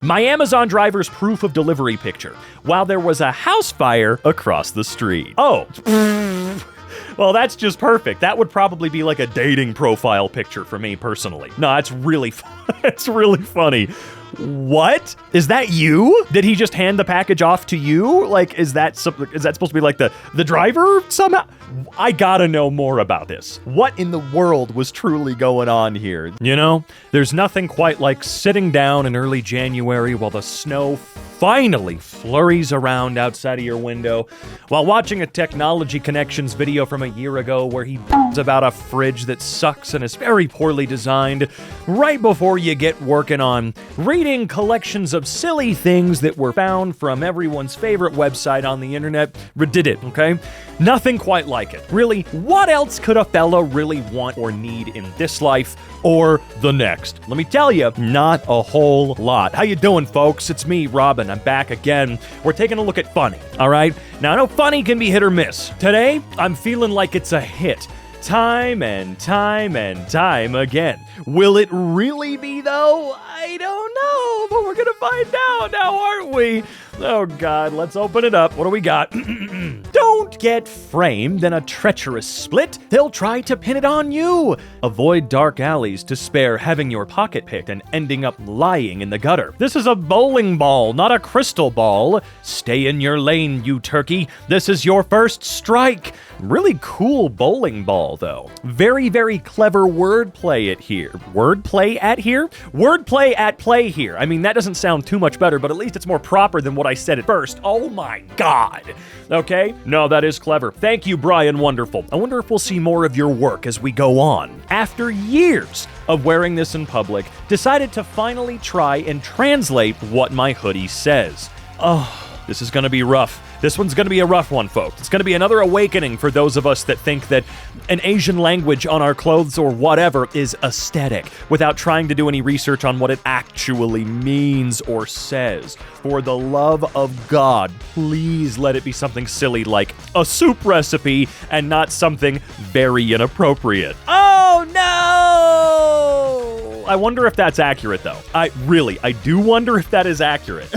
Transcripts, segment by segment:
My Amazon driver's proof of delivery picture, while there was a house fire across the street. Oh. Well, that's just perfect. That would probably be like a dating profile picture for me personally. No, it's really it's really funny. What? Is that you? Did he just hand the package off to you? Like, is that supposed to be like the driver somehow? I gotta know more about this. What in the world was truly going on here? You know, there's nothing quite like sitting down in early January while the snow finally flurries around outside of your window while watching a Technology Connections video from a year ago where he about a fridge that sucks and is very poorly designed right before you get working on reading collections of silly things that were found from everyone's favorite website on the internet, Reddit, okay? Nothing quite like it. Really, what else could a fella really want or need in this life or the next? Let me tell you, not a whole lot. How you doing, folks? It's me, Robin. I'm back again. We're taking a look at funny, all right? Now, I know funny can be hit or miss. Today, I'm feeling like it's a hit. Time and time and time again. Will it really be, though? I don't know, but we're gonna find out now, aren't we? Oh, God, let's open it up. What do we got? Don't get framed in a treacherous split. They'll try to pin it on you. Avoid dark alleys to spare having your pocket picked and ending up lying in the gutter. This is a bowling ball, not a crystal ball. Stay in your lane, you turkey. This is your first strike. Really cool bowling ball, though. Very, very clever wordplay at here. Wordplay at here? Wordplay at play here. I mean, that doesn't sound too much better, but at least it's more proper than what I said at first. Oh my God. Okay? No, that is clever. Thank you, Brian Wonderful. I wonder if we'll see more of your work as we go on. After years of wearing this in public, decided to finally try and translate what my hoodie says. Oh, this is gonna be rough. This one's going to be a rough one, folks. It's going to be another awakening for those of us that think that an Asian language on our clothes or whatever is aesthetic without trying to do any research on what it actually means or says. For the love of God, please let it be something silly like a soup recipe and not something very inappropriate. Oh, no! I wonder if that's accurate, though. I do wonder if that is accurate.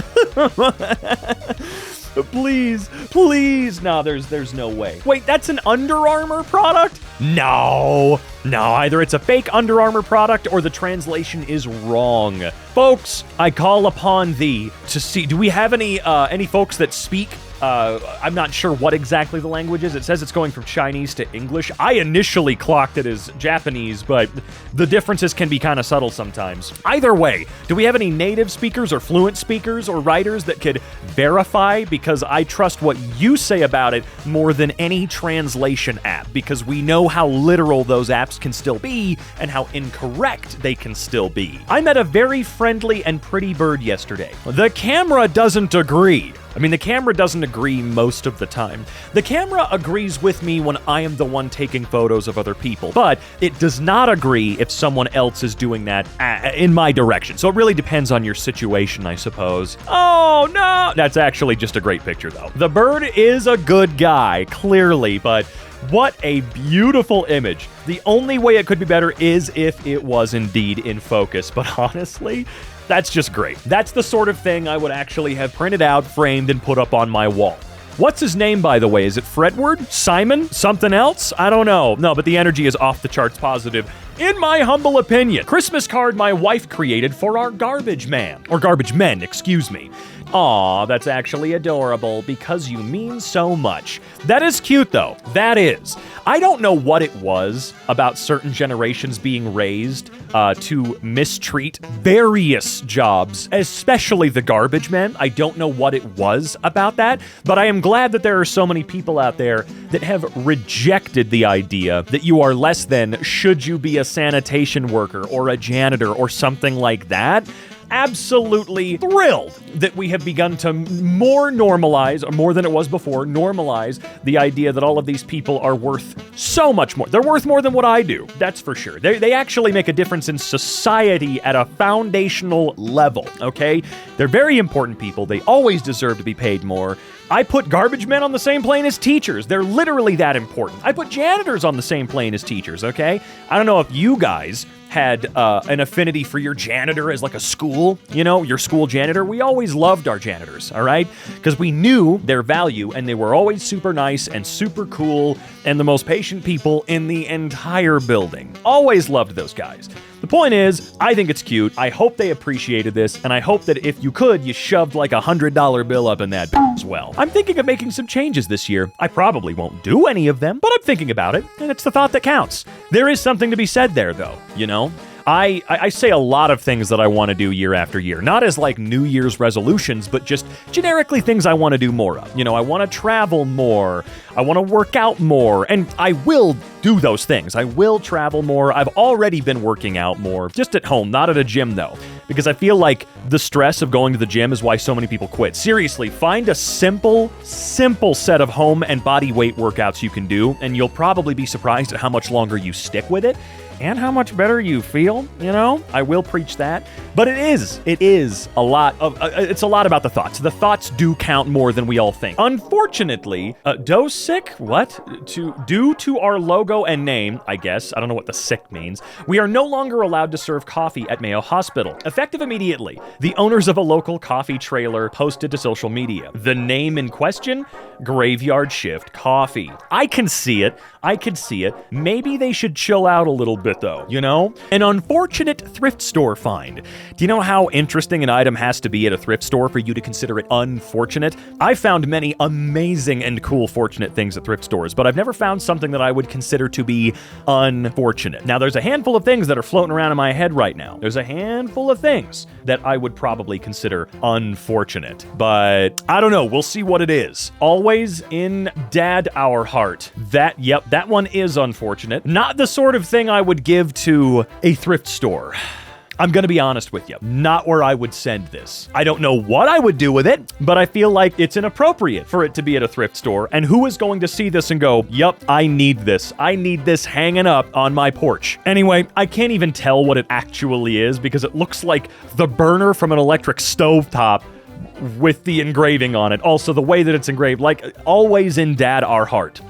Please. No, there's no way. Wait, that's an Under Armour product? No, either it's a fake Under Armour product or the translation is wrong. Folks, I call upon thee to see, do we have any folks that speak? I'm not sure what exactly the language is. It says it's going from Chinese to English. I initially clocked it as Japanese, but the differences can be kind of subtle sometimes. Either way, do we have any native speakers or fluent speakers or writers that could verify? Because I trust what you say about it more than any translation app, because we know how literal those apps can still be and how incorrect they can still be. I met a very friendly and pretty bird yesterday. The camera doesn't agree. I mean, the camera doesn't agree most of the time. The camera agrees with me when I am the one taking photos of other people, but it does not agree if someone else is doing that in my direction. So it really depends on your situation, I suppose. Oh, no! That's actually just a great picture, though. The bird is a good guy, clearly, but what a beautiful image. The only way it could be better is if it was indeed in focus, but honestly, that's just great. That's the sort of thing I would actually have printed out, framed, and put up on my wall. What's his name, by the way? Is it Fredward? Simon? Something else? I don't know. No, but the energy is off the charts positive, in my humble opinion. Christmas card my wife created for our garbage man. Or garbage men, excuse me. Aw, that's actually adorable because you mean so much. That is cute, though. That is. I don't know what it was about certain generations being raised to mistreat various jobs, especially the garbage men. I don't know what it was about that, but I am glad that there are so many people out there that have rejected the idea that you are less than should you be a sanitation worker or a janitor or something like that. Absolutely thrilled that we have begun to more normalize, or more than it was before, normalize the idea that all of these people are worth so much more. They're worth more than what I do, that's for sure. They actually make a difference in society at a foundational level, okay? They're very important people. They always deserve to be paid more. I put garbage men on the same plane as teachers. They're literally that important. I put janitors on the same plane as teachers, okay? I don't know if you guys had an affinity for your janitor as like a school, your school janitor. We always loved our janitors, all right? Because we knew their value, and they were always super nice and super cool and the most patient people in the entire building. Always loved those guys. The point is, I think it's cute. I hope they appreciated this, and I hope that if you could, you shoved like $100 bill up in that as well. I'm thinking of making some changes this year. I probably won't do any of them, but I'm thinking about it, and it's the thought that counts. There is something to be said there, though, I say a lot of things that I want to do year after year, not as like New Year's resolutions, but just generically things I want to do more of. I want to travel more, I want to work out more, and I will do those things. I will travel more. I've already been working out more, just at home, not at a gym though, because I feel like the stress of going to the gym is why so many people quit. Seriously, find a simple set of home and body weight workouts you can do, and you'll probably be surprised at how much longer you stick with it. And how much better you feel, I will preach that. But it is it's a lot about the thoughts. The thoughts do count more than we all think. Unfortunately, due to our logo and name, I guess, I don't know what the sick means, we are no longer allowed to serve coffee at Mayo Hospital. Effective immediately, the owners of a local coffee trailer posted to social media. The name in question? Graveyard Shift Coffee. I can see it. Maybe they should chill out a little bit though, An unfortunate thrift store find. Do you know how interesting an item has to be at a thrift store for you to consider it unfortunate? I've found many amazing and cool fortunate things at thrift stores, but I've never found something that I would consider to be unfortunate. Now, there's a handful of things that are floating around in my head right now. There's a handful of things that I would probably consider unfortunate, but I don't know. We'll see what it is. Always in Dad Our Heart. That one is unfortunate. Not the sort of thing I would give to a thrift store. I'm gonna be honest with you, not where I would send this. I don't know what I would do with it, but I feel like it's inappropriate for it to be at a thrift store, and who is going to see this and go, yup, I need this. I need this hanging up on my porch. Anyway, I can't even tell what it actually is because it looks like the burner from an electric stovetop with the engraving on it. Also, the way that it's engraved, like always in Dad Our Heart.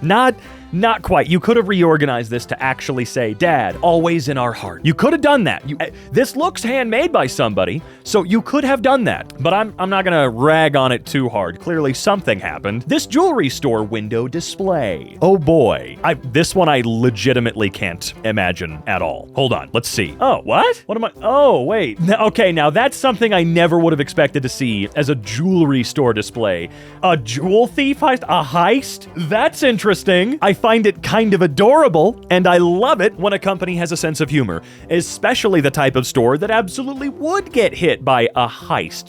Not quite. You could have reorganized this to actually say, Dad, always in our heart. You could have done that. This looks handmade by somebody, so you could have done that. But I'm not going to rag on it too hard. Clearly something happened. This jewelry store window display. Oh boy. This one I legitimately can't imagine at all. Hold on. Let's see. Oh, what? What am I? Oh, wait. Okay, now that's something I never would have expected to see as a jewelry store display. A jewel thief heist? A heist? That's interesting. I find it kind of adorable, and I love it when a company has a sense of humor, especially the type of store that absolutely would get hit by a heist,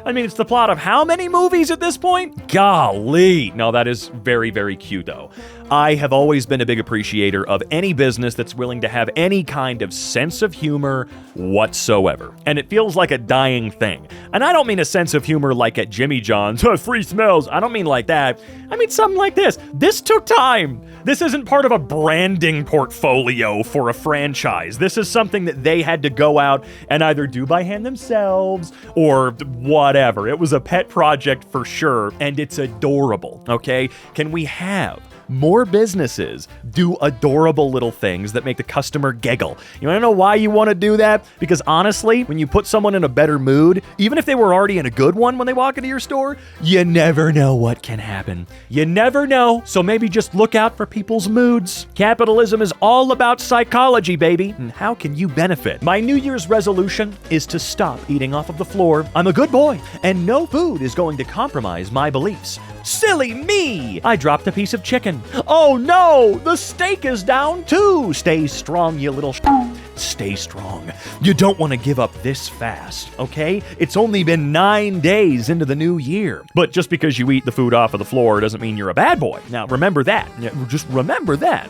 I mean, it's the plot of how many movies at this point? Golly. No, that is very, very cute, though. I have always been a big appreciator of any business that's willing to have any kind of sense of humor whatsoever. And it feels like a dying thing. And I don't mean a sense of humor like at Jimmy John's, free smells. I don't mean like that. I mean something like this. This took time. This isn't part of a branding portfolio for a franchise. This is something that they had to go out and either do by hand themselves or whatever. It was a pet project for sure, and it's adorable, okay? Can we have more businesses do adorable little things that make the customer giggle? You wanna know why you wanna do that? Because honestly, when you put someone in a better mood, even if they were already in a good one when they walk into your store, you never know what can happen. You never know, so maybe just look out for people's moods. Capitalism is all about psychology, baby. And how can you benefit? My New Year's resolution is to stop eating off of the floor. I'm a good boy, and no food is going to compromise my beliefs. Silly me! I dropped a piece of chicken. Oh no! The steak is down too! Stay strong, you little Stay strong. You don't want to give up this fast, okay? It's only been 9 days into the new year. But just because you eat the food off of the floor doesn't mean you're a bad boy. Now, remember that. Yeah, just remember that.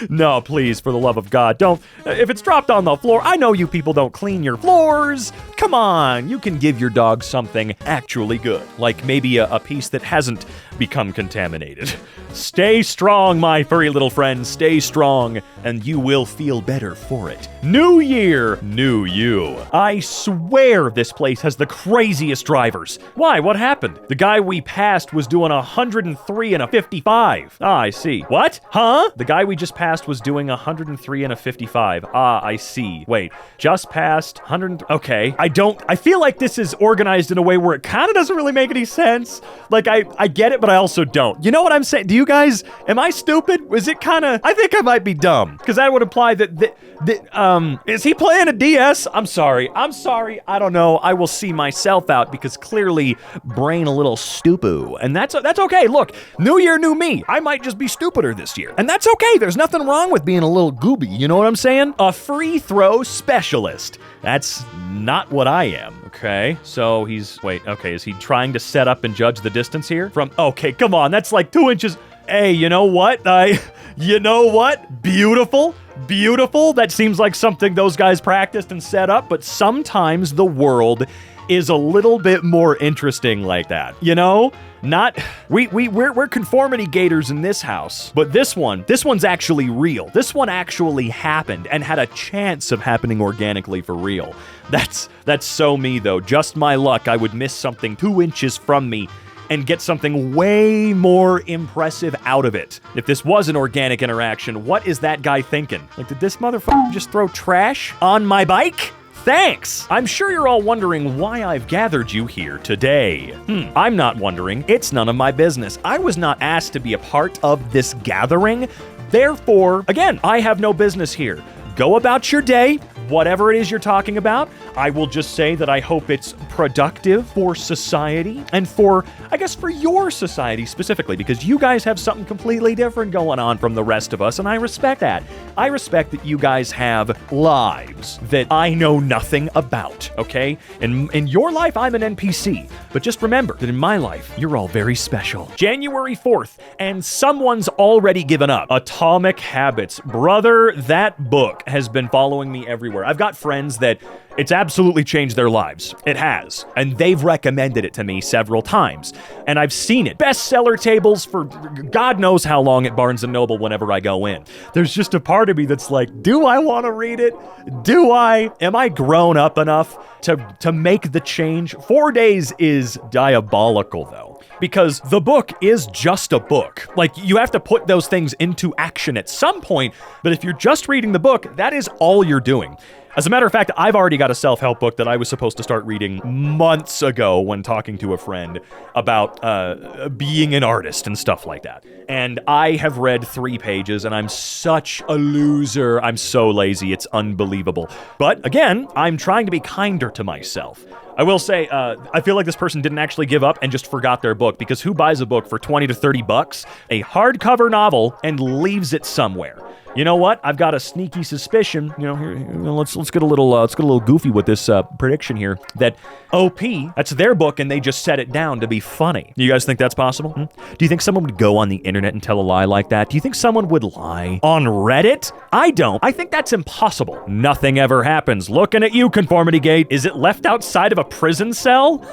No, please, for the love of God, don't. If it's dropped on the floor, I know you people don't clean your floors. Come on, you can give your dog something actually good, like maybe a piece that hasn't become contaminated. Stay strong, my furry little friends. Stay strong, and you will feel better for it. New year, new you. I swear this place has the craziest drivers. Why? What happened? The guy we passed was doing 103 and a 55. Ah, I see. What? Huh? The guy we just passed was doing 103 and a 55. Ah, I see. Wait, just passed 100. Okay. I feel like this is organized in a way where it kind of doesn't really make any sense. Like, I get it, but I also don't. You know what I'm saying? Do you guys, am I stupid? Is it kind of, I think I might be dumb. Because that would imply that, is he playing a DS? I'm sorry. I don't know. I will see myself out because clearly brain a little stupid. And that's okay. Look, new year, new me. I might just be stupider this year. And that's okay. There's nothing wrong with being a little gooby. You know what I'm saying? A free throw specialist. That's not what I am. Okay, so is he trying to set up and judge the distance here? Okay, come on, that's like 2 inches. Hey, you know what? Beautiful. That seems like something those guys practiced and set up, but sometimes the world is a little bit more interesting like that, you know? We're conformity gators in this house, but this one's actually real. This one actually happened and had a chance of happening organically for real. That's so me though. Just my luck, I would miss something 2 inches from me and get something way more impressive out of it. If this was an organic interaction, what is that guy thinking? Like, did this motherfucker just throw trash on my bike? Thanks! I'm sure you're all wondering why I've gathered you here today. I'm not wondering. It's none of my business. I was not asked to be a part of this gathering. Therefore, again, I have no business here. Go about your day, whatever it is you're talking about. I will just say that I hope it's productive for society and for your society specifically, because you guys have something completely different going on from the rest of us, and I respect that. I respect that you guys have lives that I know nothing about, okay? In your life, I'm an NPC, but just remember that in my life, you're all very special. January 4th, and someone's already given up. Atomic Habits. Brother, that book has been following me everywhere. I've got friends that it's absolutely changed their lives. It has. And they've recommended it to me several times. And I've seen it. Bestseller tables for God knows how long at Barnes & Noble whenever I go in. There's just a part of me that's like, do I want to read it? Do I? Am I grown up enough to make the change? 4 days is diabolical, though. Because the book is just a book. Like, you have to put those things into action at some point, but if you're just reading the book, that is all you're doing. As a matter of fact, I've already got a self-help book that I was supposed to start reading months ago when talking to a friend about being an artist and stuff like that. And I have read 3 pages, and I'm such a loser. I'm so lazy. It's unbelievable. But again, I'm trying to be kinder to myself. I will say, I feel like this person didn't actually give up and just forgot their book, because who buys a book for 20 to 30 bucks, a hardcover novel, and leaves it somewhere? You know what? I've got a sneaky suspicion. Let's get a little goofy with this prediction here. That OP, that's their book, and they just set it down to be funny. Do you guys think that's possible? Do you think someone would go on the internet and tell a lie like that? Do you think someone would lie on Reddit? I don't. I think that's impossible. Nothing ever happens. Looking at you, Conformity Gate. Is it left outside of a prison cell?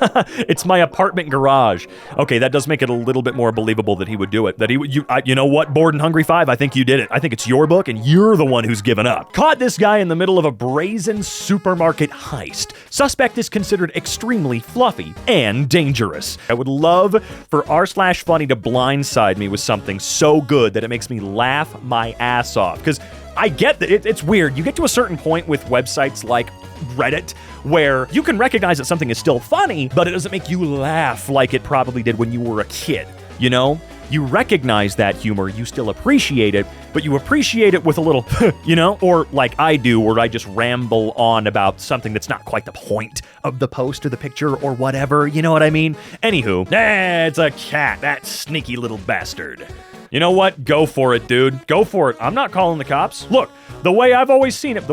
It's my apartment garage. Okay, that does make it a little bit more believable that he would do it. That he would. You know what? Bored and Hungry 5. I think you did it. I think it's your book, and you're the one who's given up. Caught this guy in the middle of a brazen supermarket heist. Suspect is considered extremely fluffy and dangerous. I would love for r/funny to blindside me with something so good that it makes me laugh my ass off. Because I get that it's weird. You get to a certain point with websites like Reddit where you can recognize that something is still funny, but it doesn't make you laugh like it probably did when you were a kid, you know? You recognize that humor, you still appreciate it, but you appreciate it with a little, you know? Or like I do, where I just ramble on about something that's not quite the point of the post or the picture or whatever, you know what I mean? Anywho, it's a cat, that sneaky little bastard. You know what? Go for it, dude. Go for it. I'm not calling the cops. Look, the way I've always seen it,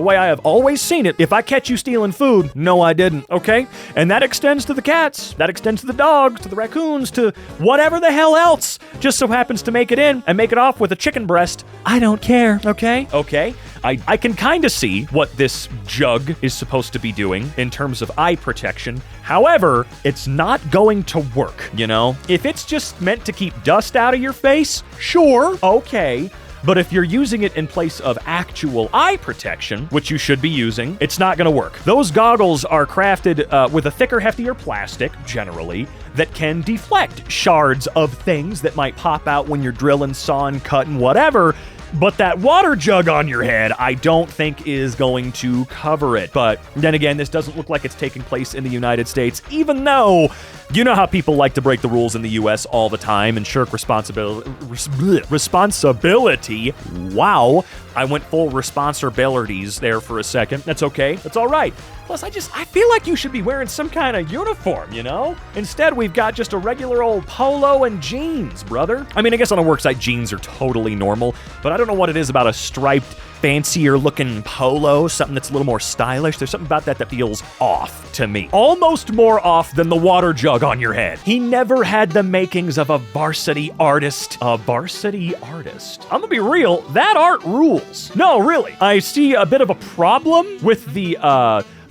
if I catch you stealing food, no, I didn't, okay? And that extends to the cats. That extends to the dogs, to the raccoons, to whatever the hell else just so happens to make it in and make it off with a chicken breast. I don't care, okay? Okay? I can kind of see what this jug is supposed to be doing in terms of eye protection. However, it's not going to work, you know? If it's just meant to keep dust out of your face, sure, okay. But if you're using it in place of actual eye protection, which you should be using, it's not going to work. Those goggles are crafted with a thicker, heftier plastic, generally, that can deflect shards of things that might pop out when you're drilling, sawing, cutting, whatever. But that water jug on your head, I don't think is going to cover it. But then again, this doesn't look like it's taking place in the United States, even though you know how people like to break the rules in the U.S. all the time and shirk responsibility. Wow. I went full responsibilities there for a second. That's okay. That's all right. Plus, I feel like you should be wearing some kind of uniform, you know? Instead, we've got just a regular old polo and jeans, brother. I mean, I guess on a worksite, jeans are totally normal, but I don't know what it is about a striped, fancier-looking polo, something that's a little more stylish. There's something about that feels off to me. Almost more off than the water jug on your head. He never had the makings of a varsity artist. A varsity artist? I'm gonna be real, that art rules. No, really. I see a bit of a problem with the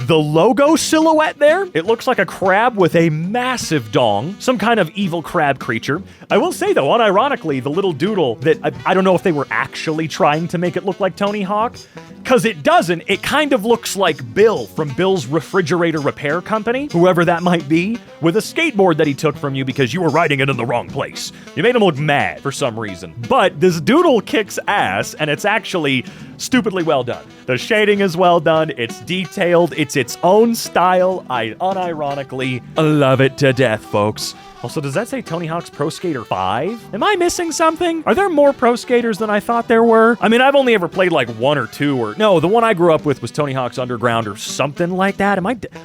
logo silhouette there. It looks like a crab with a massive dong, some kind of evil crab creature. I will say, though, unironically, the little doodle that I don't know if they were actually trying to make it look like Tony Hawk, because it doesn't. It kind of looks like Bill from Bill's Refrigerator Repair Company, whoever that might be, with a skateboard that he took from you because you were riding it in the wrong place. You made him look mad for some reason. But this doodle kicks ass, and it's actually stupidly well done. The shading is well done. It's detailed. It's its own style. I unironically love it to death, folks. Also, does that say Tony Hawk's Pro Skater 5? Am I missing something? Are there more pro skaters than I thought there were? I mean, I've only ever played like one or two, or no, the one I grew up with was Tony Hawk's Underground or something like that.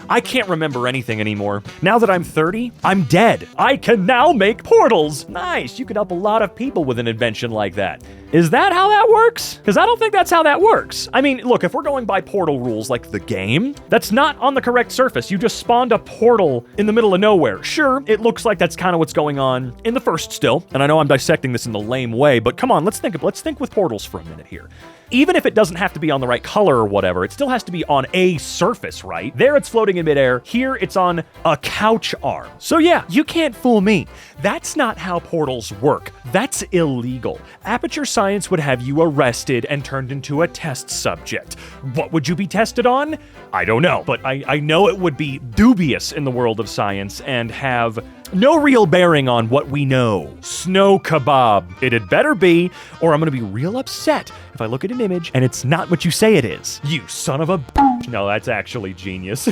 I can't remember anything anymore. Now that I'm 30, I'm dead. I can now make portals. Nice, you could help a lot of people with an invention like that. Is that how that works? Because I don't think that's how that works. I mean, look, if we're going by portal rules like the game, that's not on the correct surface. You just spawned a portal in the middle of nowhere. Sure, it looks like that's kind of what's going on in the first still, and I know I'm dissecting this in the lame way, but come on, let's think with portals for a minute here. Even if it doesn't have to be on the right color or whatever, it still has to be on a surface, right? There it's floating in midair. Here it's on a couch arm. So yeah, you can't fool me. That's not how portals work. That's illegal. Aperture Science would have you arrested and turned into a test subject. What would you be tested on? I don't know, but I know it would be dubious in the world of science and have no real bearing on what we know. Snow kebab. It had better be, or I'm gonna be real upset if I look at an image and it's not what you say it is. You son of a bitch. No, that's actually genius.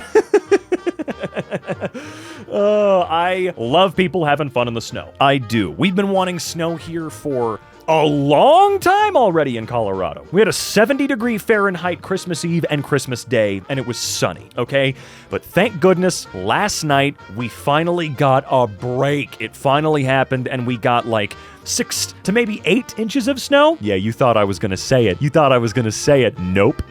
I love people having fun in the snow. I do. We've been wanting snow here for a long time already in Colorado. We had a 70-degree Fahrenheit Christmas Eve and Christmas Day, and it was sunny, okay? But thank goodness, last night, we finally got a break. It finally happened, and we got like 6 to maybe 8 inches of snow. Yeah, you thought I was gonna say it. Nope.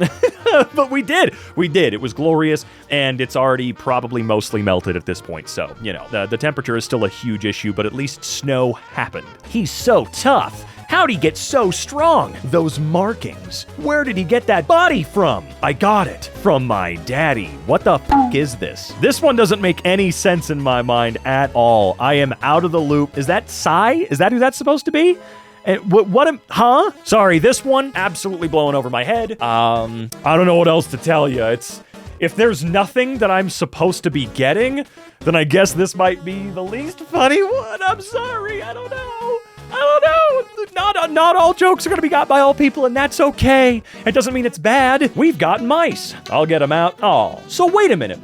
But we did. It was glorious, and it's already probably mostly melted at this point. So, you know, the temperature is still a huge issue, but at least snow happened. He's so tough. How'd he get so strong? Those markings. Where did he get that body from? I got it from my daddy. What the f*** is this? This one doesn't make any sense in my mind at all. I am out of the loop. Is that Psy? Is that who that's supposed to be? Huh? Sorry, this one absolutely blowing over my head. I don't know what else to tell you. If there's nothing that I'm supposed to be getting, then I guess this might be the least funny one. I'm sorry. I don't know. Not all jokes are going to be got by all people, and that's okay. It doesn't mean it's bad. We've got mice. I'll get them out. Oh, so wait a minute.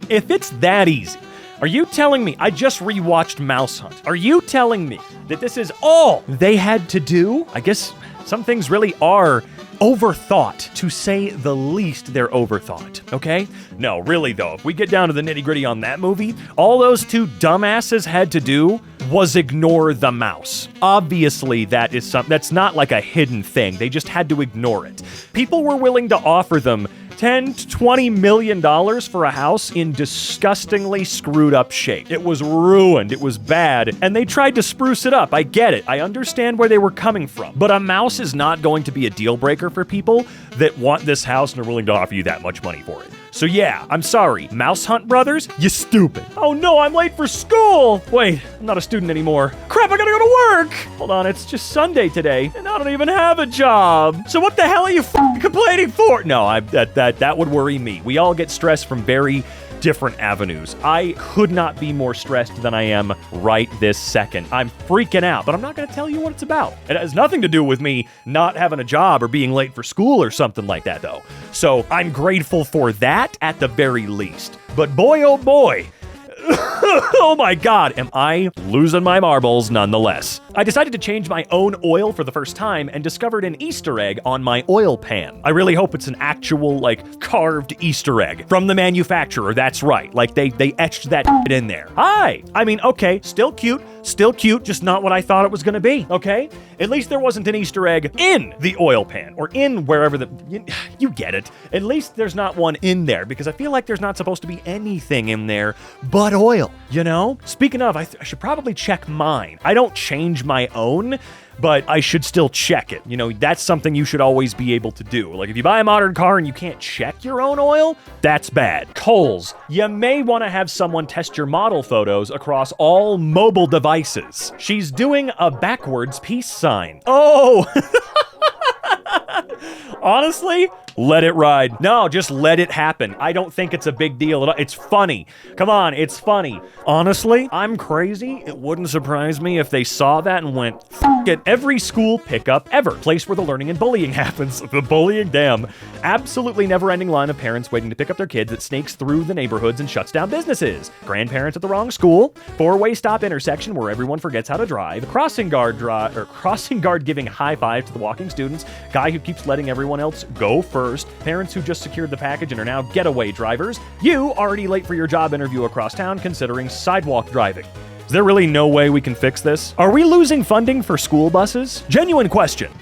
If it's that easy, are you telling me, I just rewatched Mouse Hunt. Are you telling me that this is all they had to do? I guess some things really are overthought. To say the least, they're overthought, okay? No, really though, if we get down to the nitty-gritty on that movie, all those two dumbasses had to do was ignore the mouse. Obviously, that's not like a hidden thing. They just had to ignore it. People were willing to offer them $10 to $20 million for a house in disgustingly screwed up shape. It was ruined. It was bad. And they tried to spruce it up. I get it. I understand where they were coming from. But a mouse is not going to be a deal breaker for people that want this house and are willing to offer you that much money for it. So yeah, I'm sorry. Mouse Hunt Brothers, you stupid. Oh no, I'm late for school. Wait, I'm not a student anymore. Crap, I gotta go to work. Hold on, it's just Sunday today, and I don't even have a job. So what the hell are you complaining for? No, that would worry me. We all get stressed from very different avenues. I could not be more stressed than I am right this second. I'm freaking out, but I'm not going to tell you what it's about. It has nothing to do with me not having a job or being late for school or something like that, though. So I'm grateful for that at the very least. But boy, oh boy, oh my God, am I losing my marbles nonetheless. I decided to change my own oil for the first time and discovered an Easter egg on my oil pan. I really hope it's an actual, carved Easter egg from the manufacturer, that's right. They etched that in there. Hi! I mean, okay, still cute, just not what I thought it was gonna be, okay? At least there wasn't an Easter egg in the oil pan, or in wherever you get it. At least there's not one in there, because I feel like there's not supposed to be anything in there but oil, you know? Speaking of, I should probably check mine. I don't change my own, but I should still check it. You know, that's something you should always be able to do. Like if you buy a modern car and you can't check your own oil, that's bad. Kohl's, you may want to have someone test your model photos across all mobile devices. She's doing a backwards peace sign. Oh! Honestly, let it ride. No, just let it happen. I don't think it's a big deal at all. It's funny. Come on, it's funny. Honestly, I'm crazy. It wouldn't surprise me if they saw that and went, F it. Every school pickup ever. Place where the learning and bullying happens. The bullying dam. Absolutely never-ending line of parents waiting to pick up their kids that snakes through the neighborhoods and shuts down businesses. Grandparents at the wrong school. Four-way stop intersection where everyone forgets how to drive. Crossing guard giving high five to the walking students. Guy who keeps letting everyone else go first. Parents who just secured the package and are now getaway drivers. You already late for your job interview across town considering sidewalk driving. Is there really no way we can fix this? Are we losing funding for school buses? Genuine question.